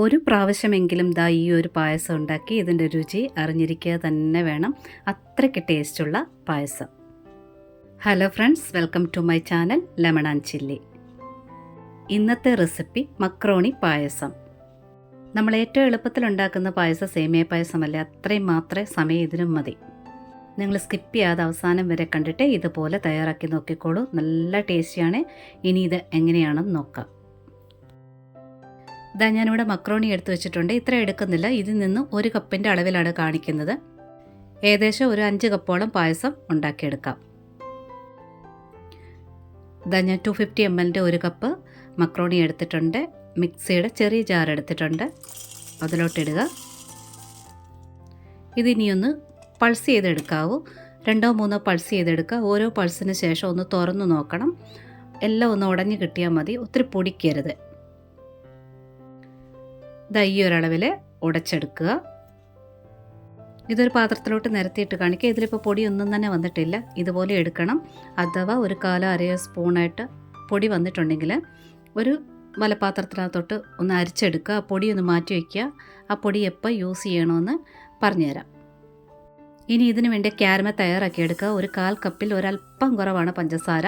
ഒരു പ്രാവശ്യമെങ്കിലും ദാ ഈ ഒരു പായസം ഉണ്ടാക്കി ഇതിൻ്റെ രുചി അറിഞ്ഞിരിക്കുക തന്നെ വേണം. അത്രയ്ക്ക് ടേസ്റ്റുള്ള payasam. Hello friends, welcome to my channel lemon and chilli. ഇന്നത്തെ റെസിപ്പി മക്രോണി പായസം. നമ്മൾ ഏറ്റവും എളുപ്പത്തിൽ ഉണ്ടാക്കുന്ന പായസം സേമിയ പായസമല്ല, അത്രയും മാത്രമേ സമയം ഇതിനും മതി. നിങ്ങൾ സ്കിപ്പ് ചെയ്യാതെ അവസാനം വരെ കണ്ടിട്ട് ഇതുപോലെ തയ്യാറാക്കി നോക്കിക്കോളൂ. നല്ല ടേസ്റ്റിയാണ്. ഇനി ഇത് എങ്ങനെയാണെന്ന് നോക്കാം. ഇതാ ഞാനിവിടെ മക്രോണി എടുത്തു വെച്ചിട്ടുണ്ട്. ഇത്ര എടുക്കുന്നില്ല, ഇതിൽ നിന്ന് 1 കപ്പിൻ്റെ അളവിലാണ് കാണിക്കുന്നത്. ഏകദേശം ഒരു 5 കപ്പോളം പായസം ഉണ്ടാക്കിയെടുക്കാം. ഇതാ ഞാൻ 250 ml 1 കപ്പ് മക്രോണി എടുത്തിട്ടുണ്ട്. മിക്സിയുടെ ചെറിയ ജാർ എടുത്തിട്ടുണ്ട്, അതിലോട്ടിടുക. ഇതിനിയൊന്ന് പൾസ് ചെയ്തെടുക്കാവൂ. 2-3 പൾസ് ചെയ്തെടുക്കുക. ഓരോ പൾസിന് ശേഷം ഒന്ന് തുറന്നു നോക്കണം. എല്ലാം ഒന്ന് ഉടഞ്ഞു കിട്ടിയാൽ മതി, ഒത്തിരി പൊടിക്കരുത്. ഈ ഒരളവിൽ ഉടച്ചെടുക്കുക. ഇതൊരു പാത്രത്തിലോട്ട് നിരത്തിയിട്ട് കാണിക്കുക. ഇതിലിപ്പോൾ പൊടിയൊന്നും തന്നെ വന്നിട്ടില്ല, ഇതുപോലെ എടുക്കണം. അഥവാ ഒരു കാലോ അരയോ സ്പൂണായിട്ട് പൊടി വന്നിട്ടുണ്ടെങ്കിൽ ഒരു വലപാത്രത്തിനകത്തോട്ട് ഒന്ന് അരിച്ചെടുക്കുക. ആ പൊടി ഒന്ന് മാറ്റി വയ്ക്കുക. ആ പൊടി എപ്പോൾ യൂസ് ചെയ്യണമെന്ന് പറഞ്ഞുതരാം. ഇനി ഇതിനു വേണ്ടി ക്യാരമൽ തയ്യാറാക്കി എടുക്കുക. ഒരു 1/4 കപ്പിൽ ഒരല്പം കുറവാണ് പഞ്ചസാര.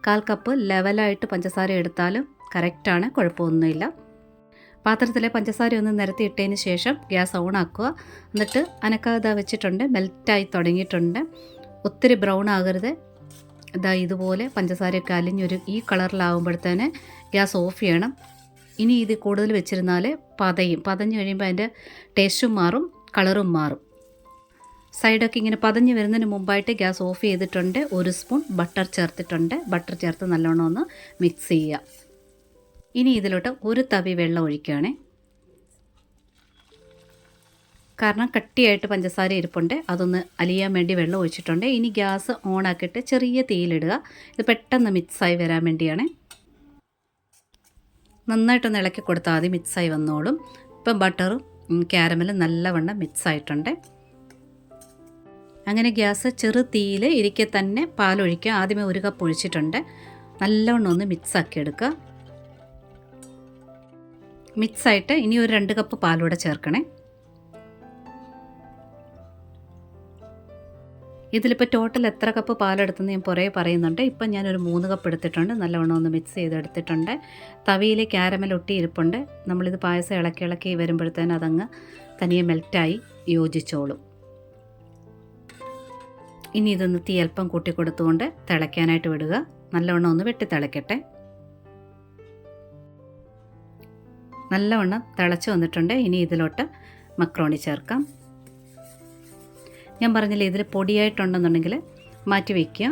1/4 കപ്പ് ലെവലായിട്ട് പഞ്ചസാര എടുത്താലും കറക്റ്റാണ്, കുഴപ്പമൊന്നുമില്ല. പാത്രത്തിലെ പഞ്ചസാര ഒന്ന് നിരത്തിയിട്ടതിന് ശേഷം ഗ്യാസ് ഓൺ ആക്കുക. എന്നിട്ട് അനക്കാതെ വെച്ചിട്ടുണ്ട്. മെൽറ്റായി തുടങ്ങിയിട്ടുണ്ട്. ഒത്തിരി ബ്രൗൺ ആകരുത്. ഇതുപോലെ പഞ്ചസാരയൊക്കെ അലിഞ്ഞൊരു ഈ കളറിലാവുമ്പോഴത്തേന് ഗ്യാസ് ഓഫ് ചെയ്യണം. ഇനി ഇത് കൂടുതൽ വെച്ചിരുന്നാൽ പതഞ്ഞ് കഴിയുമ്പോൾ അതിൻ്റെ ടേസ്റ്റും മാറും, കളറും മാറും. സൈഡൊക്കെ ഇങ്ങനെ പതഞ്ഞ് വരുന്നതിന് മുമ്പായിട്ട് ഗ്യാസ് ഓഫ് ചെയ്തിട്ടുണ്ട്. 1 സ്പൂൺ ബട്ടർ ചേർത്തിട്ടുണ്ട്. ബട്ടർ ചേർത്ത് നല്ലോണം ഒന്ന് മിക്സ് ചെയ്യുക. ഇനി ഇതിലോട്ട് 1 തവി വെള്ളം ഒഴിക്കുകയാണ്. കാരണം കട്ടിയായിട്ട് പഞ്ചസാര ഇരിപ്പുണ്ട്, അതൊന്ന് അലിയാൻ വേണ്ടി വെള്ളം ഒഴിച്ചിട്ടുണ്ട്. ഇനി ഗ്യാസ് ഓണാക്കിയിട്ട് ചെറിയ തീയിലിടുക. ഇത് പെട്ടെന്ന് മിക്സായി വരാൻ വേണ്ടിയാണ്. നന്നായിട്ടൊന്ന് ഇളക്കി കൊടുത്താൽ മതി, മിക്സായി വന്നോളും. ഇപ്പം ബട്ടറും ക്യാരമലും നല്ലവണ്ണം മിക്സായിട്ടുണ്ട്. അങ്ങനെ ഗ്യാസ് ചെറു തീയിൽ ഇരിക്കെ തന്നെ പാലൊഴിക്കുക. ആദ്യമേ 1 കപ്പ് ഒഴിച്ചിട്ടുണ്ട്. നല്ലവണ്ണം ഒന്ന് മിക്സാക്കി എടുക്കുക. മിക്സായിട്ട് ഇനി ഒരു 2 കപ്പ് പാലൂടെ ചേർക്കണേ. ഇതിലിപ്പോൾ ടോട്ടൽ എത്ര കപ്പ് പാലെടുത്തെന്ന് ഞാൻ പുറകെ പറയുന്നുണ്ട്. ഇപ്പം ഞാനൊരു 3 കപ്പ് എടുത്തിട്ടുണ്ട്. നല്ലവണ്ണം ഒന്ന് മിക്സ് ചെയ്തെടുത്തിട്ടുണ്ട്. തവിയിൽ ക്യാരമൽ ഒട്ടിയിരിപ്പുണ്ട്. നമ്മളിത് പായസം ഇളക്കി വരുമ്പോഴത്തേന് അതങ്ങ് തനിയെ മെൽറ്റായി യോജിച്ചോളും. ഇനി ഇതൊന്ന് തീ അല്പം കൂട്ടി കൊടുത്തുകൊണ്ട് തിളയ്ക്കാനായിട്ട് വിടുക. നല്ലവണ്ണം ഒന്ന് വെട്ടി തിളയ്ക്കട്ടെ. നല്ലവണ്ണം തിളച്ച് വന്നിട്ടുണ്ട്. ഇനി ഇതിലോട്ട് മക്രോണി ചേർക്കാം. ഞാൻ പറഞ്ഞില്ലേ, ഇതിൽ പൊടിയായിട്ടുണ്ടെന്നുണ്ടെങ്കിൽ മാറ്റി വയ്ക്കുക.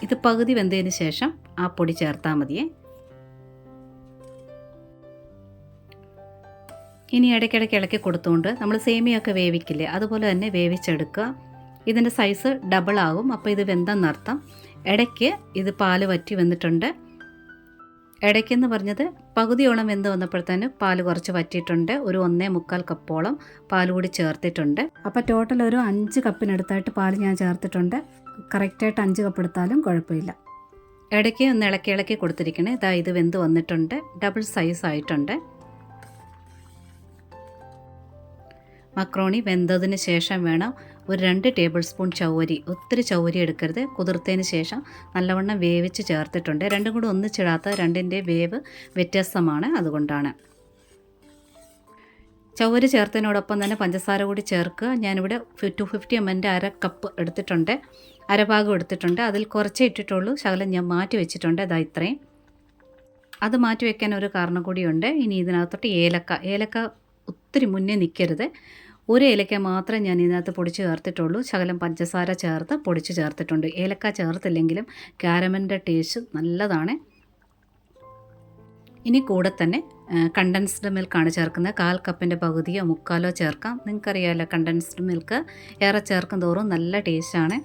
ഇത് പകുതി വെന്തതിന് ശേഷം ആ പൊടി ചേർത്താൽ മതിയേ. ഇനി ഇടയ്ക്കിടയ്ക്ക് ഇളക്കി കൊടുത്തുകൊണ്ട് നമ്മൾ സേമിയൊക്കെ വേവിക്കില്ലേ, അതുപോലെ തന്നെ വേവിച്ചെടുക്കുക. ഇതിൻ്റെ സൈസ് ഡബിൾ ആകും, അപ്പോൾ ഇത് വെന്തെന്നർത്ഥം. ഇടയ്ക്ക് ഇത് പാല് വറ്റി വന്നിട്ടുണ്ട്. ഇടയ്ക്കെന്ന് പറഞ്ഞത് പകുതിയോളം വെന്ത് വന്നപ്പോഴത്തേന് പാല് കുറച്ച് വറ്റിയിട്ടുണ്ട്. ഒരു 1.25 കപ്പോളം പാൽ കൂടി ചേർത്തിട്ടുണ്ട്. അപ്പോൾ ടോട്ടൽ ഒരു 5 കപ്പിനടുത്തായിട്ട് പാൽ ഞാൻ ചേർത്തിട്ടുണ്ട്. കറക്റ്റായിട്ട് 5 കപ്പ് എടുത്താലും കുഴപ്പമില്ല. ഇടയ്ക്ക് ഒന്ന് ഇളക്കി കൊടുത്തിരിക്കണേ. ഇത് വെന്ത് വന്നിട്ടുണ്ട്. ഡബിൾ സൈസ് ആയിട്ടുണ്ട്. മക്രോണി വെന്തതിന് ശേഷം വേണം ഒരു 2 ടേബിൾ സ്പൂൺ ചൗവരി, ഒത്തിരി ചൗവരി എടുക്കരുത്, കുതിർത്തതിന് ശേഷം നല്ലവണ്ണം വേവിച്ച് ചേർത്തിട്ടുണ്ട്. രണ്ടും കൂടി ഒന്നിച്ചിടാത്ത രണ്ടിൻ്റെ വേവ് വ്യത്യസ്തമാണ്, അതുകൊണ്ടാണ്. ചൗവരി ചേർത്തതിനോടൊപ്പം തന്നെ പഞ്ചസാര കൂടി ചേർക്കുക. ഞാനിവിടെ 250 ml 1/2 കപ്പ് എടുത്തിട്ടുണ്ട്, അരഭാഗം എടുത്തിട്ടുണ്ട്. അതിൽ കുറച്ചേ ഇട്ടിട്ടുള്ളൂ, ശകലം ഞാൻ മാറ്റി വെച്ചിട്ടുണ്ട്. ഇത്രയും. അത് മാറ്റി വെക്കാൻ ഒരു കാരണം കൂടിയുണ്ട്. ഇനി ഇതിനകത്തോട്ട് ഏലക്ക ഒത്തിരി മുന്നേ നിൽക്കരുത്. 1 ഏലക്ക മാത്രം ഞാൻ ഇതിനകത്ത് പൊടിച്ച് ചേർത്തിട്ടുള്ളൂ. ശകലം പഞ്ചസാര ചേർത്ത് പൊടിച്ച് ചേർത്തിട്ടുണ്ട്. ഏലക്ക ചേർത്തില്ലെങ്കിലും ക്യാരമലിൻ്റെ ടേസ്റ്റ് നല്ലതാണ്. ഇനി കൂടെ തന്നെ കണ്ടൻസ്ഡ് മിൽക്കാണ് ചേർക്കുന്നത്. 1/4 കപ്പിൻ്റെ പകുതിയോ 3/4 ചേർക്കാം. നിങ്ങൾക്കറിയാമല്ലോ, കണ്ടൻസ്ഡ് മിൽക്ക് ഏറെ ചേർക്കും തോറും നല്ല ടേസ്റ്റാണ്.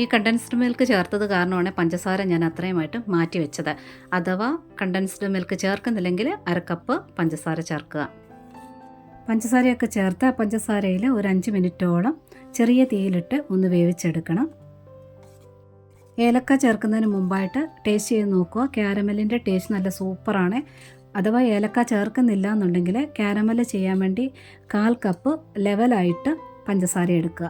ഈ കണ്ടൻസ്ഡ് മിൽക്ക് ചേർത്തത് കാരണമാണ് പഞ്ചസാര ഞാൻ അത്രയുമായിട്ട് മാറ്റി വെച്ചത്. അഥവാ കണ്ടൻസ്ഡ് മിൽക്ക് ചേർക്കുന്നില്ലെങ്കിൽ 1/2 കപ്പ് പഞ്ചസാര ചേർക്കുക. പഞ്ചസാരയൊക്കെ ചേർത്ത് പഞ്ചസാരയിൽ ഒരു 5 മിനിറ്റോളം ചെറിയ തീയിലിട്ട് ഒന്ന് വേവിച്ചെടുക്കണം. ഏലക്ക ചേർക്കുന്നതിന് മുമ്പായിട്ട് ടേസ്റ്റ് ചെയ്ത് നോക്കുക. ക്യാരമലിൻ്റെ ടേസ്റ്റ് നല്ല സൂപ്പറാണ്. അഥവാ ഏലക്ക ചേർക്കുന്നില്ല എന്നുണ്ടെങ്കിൽ കാരമൽ ചെയ്യാൻ വേണ്ടി 1/4 കപ്പ് ലെവലായിട്ട് പഞ്ചസാര എടുക്കുക.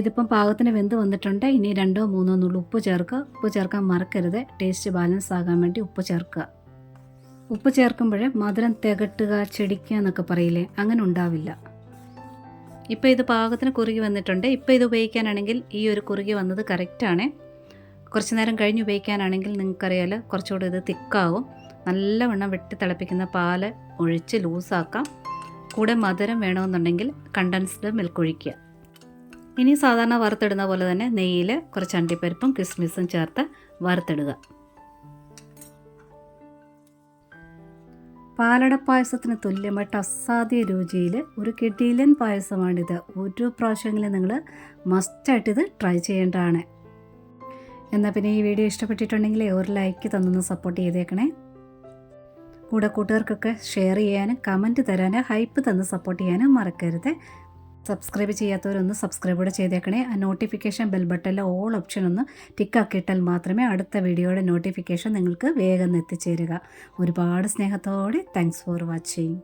ഇതിപ്പം പാകത്തിന് വെന്ത് വന്നിട്ടുണ്ട്. ഇനി 2-3 നുള്ളി ഉപ്പ് ചേർക്കുക. ഉപ്പ് ചേർക്കാൻ മറക്കരുത്. ടേസ്റ്റ് ബാലൻസ് ആകാൻ വേണ്ടി ഉപ്പ് ചേർക്കുക. ഉപ്പ് ചേർക്കുമ്പോൾ മധുരം തികട്ടുക, ചെടിക്കുക എന്നൊക്കെ പറയില്ലേ, അങ്ങനെ ഉണ്ടാവില്ല. ഇപ്പോൾ ഇത് പാകത്തിന് കുറുകി വന്നിട്ടുണ്ട്. ഇപ്പോൾ ഇത് ഉപയോഗിക്കാനാണെങ്കിൽ ഈ ഒരു കുറുകി വന്നത് കറക്റ്റാണ്. കുറച്ച് നേരം കഴിഞ്ഞ് ഉപയോഗിക്കാനാണെങ്കിൽ നിങ്ങൾക്കറിയാലോ കുറച്ചുകൂടി ഇത് തിക്കാവും. നല്ലവണ്ണം വെട്ടി തിളപ്പിക്കുന്ന പാല് ഒഴിച്ച് ലൂസാക്കാം. കൂടെ മധുരം വേണമെന്നുണ്ടെങ്കിൽ കണ്ടൻസ്ഡ് മിൽക്ക് ഒഴിക്കുക. ഇനി സാധാരണ വറുത്തിടുന്ന പോലെ തന്നെ നെയ്യിൽ കുറച്ച് അണ്ടിപ്പരിപ്പും കിസ്മിസും ചേർത്ത് വറുത്തിടുക. പാലട പായസത്തിന് തുല്യമായിട്ട് അസാധ്യ രുചിയിൽ ഒരു കിടിലൻ പായസമാണിത്. ഒരു പ്രാവശ്യമെങ്കിലും നിങ്ങൾ മസ്റ്റായിട്ട് ഇത് ട്രൈ ചെയ്യേണ്ടതാണ്. എന്നാൽ പിന്നെ ഈ വീഡിയോ ഇഷ്ടപ്പെട്ടിട്ടുണ്ടെങ്കിൽ ഒരു ലൈക്ക് തന്നൊന്ന് സപ്പോർട്ട് ചെയ്തേക്കണേ. കൂടെ കൂട്ടുകാർക്കൊക്കെ ഷെയർ ചെയ്യാനും കമൻറ്റ് തരാനും ഹൈപ്പ് തന്ന് സപ്പോർട്ട് ചെയ്യാനും മറക്കരുത്. സബ്സ്ക്രൈബ് ചെയ്യാത്തവരൊന്ന് സബ്സ്ക്രൈബ് കൂടെ ചെയ്തേക്കണേ. ആ നോട്ടിഫിക്കേഷൻ ബെൽ ബട്ടണിലെ ഓൾ ഓപ്ഷൻ ഒന്ന് ടിക്കാക്കിയിട്ടാൽ മാത്രമേ അടുത്ത വീഡിയോയുടെ നോട്ടിഫിക്കേഷൻ നിങ്ങൾക്ക് വേഗം എത്തിച്ചേരുക. ഒരുപാട് സ്നേഹത്തോടെ താങ്ക്സ് ഫോർ വാച്ചിങ്.